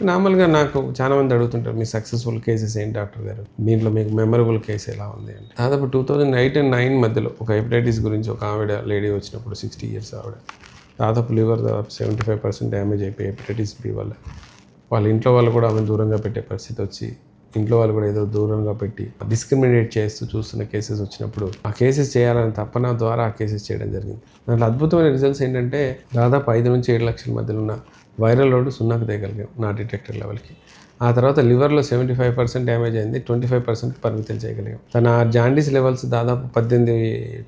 నార్మల్‌గా నాకు చాలామంది అడుగుతుంటారు, మీ సక్సెస్‌ఫుల్ కేసెస్ ఏంటి డాక్టర్ గారు? దీంట్లో మీకు మెమరబుల్ కేస్ ఎలా ఉంది అంటే, దాదాపు 2008 అండ్ 9 మధ్యలో ఒక హెపటైటిస్ గురించి ఒక లేడీ వచ్చినప్పుడు 60 ఇయర్స్ ఆవిడ. దాదాపు లివర్ 75% డ్యామేజ్ అయిపోయి హెపటైటిస్ బి వల్ల. వాళ్ళ ఇంట్లో వాళ్ళు కూడా ఆమెను దూరంగా పెట్టే పరిస్థితి వచ్చి, ఇంట్లో వాళ్ళు కూడా ఏదో దూరంగా పెట్టి డిస్క్రిమినేట్ చేస్తూ చూస్తున్న కేసెస్ వచ్చినప్పుడు ఆ కేసెస్ చేయాలని తపన ద్వారా ఆ కేసెస్ చేయడం జరిగింది. దాంట్లో అద్భుతమైన రిజల్ట్స్ ఏంటంటే దాదాపు 5 నుంచి 7 లక్షల మధ్యలో ఉన్న వైరల్ లోడ్ సున్నాకు తేయగలిగాం నా డిటెక్టర్ లెవెల్కి. ఆ తర్వాత లివర్లో 75% డ్యామేజ్ అయింది, 25% పరిమితం చేయగలిగాం. తన జాండీస్ లెవెల్స్ దాదాపు 18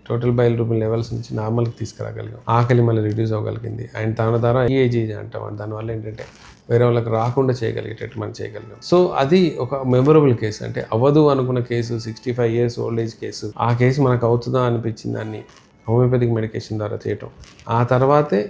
టోటల్ బైలిరూబిన్ లెవెల్స్ నుంచి నార్మల్కి తీసుకురాగలిగాం. ఆకలి మళ్ళీ రిడ్యూస్ అవ్వగలిగింది. అండ్ దాని ద్వారా ఈఏజీ అంటాం, దానివల్ల ఏంటంటే వేరే వాళ్ళకి రాకుండా చేయగలిగేటట్టు మనం చేయగలిగాం. సో అది ఒక మెమొరబుల్ కేసు. అంటే అవ్వదు అనుకున్న case, 65 years old age case. ఆ కేసు మనకు అవుతుందా అనిపించిన దాన్ని హోమియోపతిక్ మెడికేషన్ ద్వారా చేయటం, ఆ తర్వాతే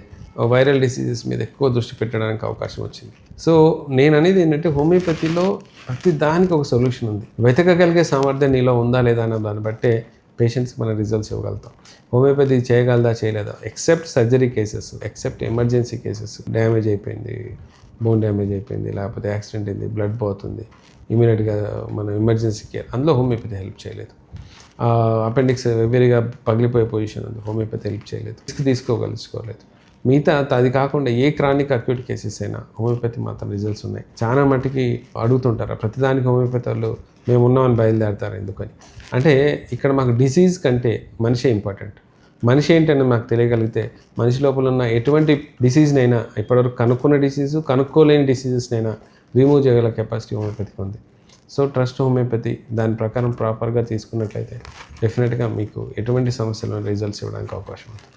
వైరల్ డిసీజెస్ మీద ఎక్కువ దృష్టి పెట్టడానికి అవకాశం వచ్చింది. సో నేను అనేది ఏంటంటే హోమియోపతిలో ప్రతి దానికి ఒక సొల్యూషన్ ఉంది. వెతకగలిగే సామర్థ్యం నీలో ఉందా లేదా అన్న దాన్ని బట్టే పేషెంట్స్కి మన రిజల్ట్స్ ఇవ్వగలుగుతాం. హోమియోపతి చేయగలదా చేయలేదా, except surgery cases, except emergency cases, damage అయిపోయింది, బోన్ డ్యామేజ్ అయిపోయింది, లేకపోతే యాక్సిడెంట్ అయింది, బ్లడ్ పోతుంది, ఇమీడియట్గా మనం ఎమర్జెన్సీ కేర్, అందులో హోమియోపతి హెల్ప్ చేయలేదు. అపెండిక్స్ వెరీగా పగిలిపోయే పొజిషన్ ఉంది, హోమియోపతి హెల్ప్ చేయలేదు. రిస్క్ తీసుకోగలుచుకోలేదు. మిగతా అది కాకుండా ఏ క్రానిక్ అక్యూట్ కేసెస్ అయినా హోమియోపతి మాత్రం రిజల్ట్స్ ఉన్నాయి. చాలా మట్టుకి అడుగుతుంటారు, ప్రతిదానికి హోమియోపతి వాళ్ళు మేము ఉన్నామని బయలుదేరతారు ఎందుకని. అంటే ఇక్కడ మాకు డిసీజ్ కంటే మనిషే ఇంపార్టెంట్. మనిషి ఏంటని మాకు తెలియగలిగితే మనిషి లోపల ఉన్న ఎటువంటి డిసీజ్నైనా, ఇప్పటివరకు కనుక్కున్న డిసీజు, కనుక్కోలేని డిసీజెస్నైనా రిమూవ్ చేయగల కెపాసిటీ హోమియోపతికి ఉంది. సో ట్రస్ట్ హోమియోపతి దాని ప్రకారం ప్రాపర్గా తీసుకున్నట్లయితే డెఫినెట్గా మీకు ఎటువంటి సమస్యలను రిజల్ట్స్ ఇవ్వడానికి అవకాశం ఉంటుంది.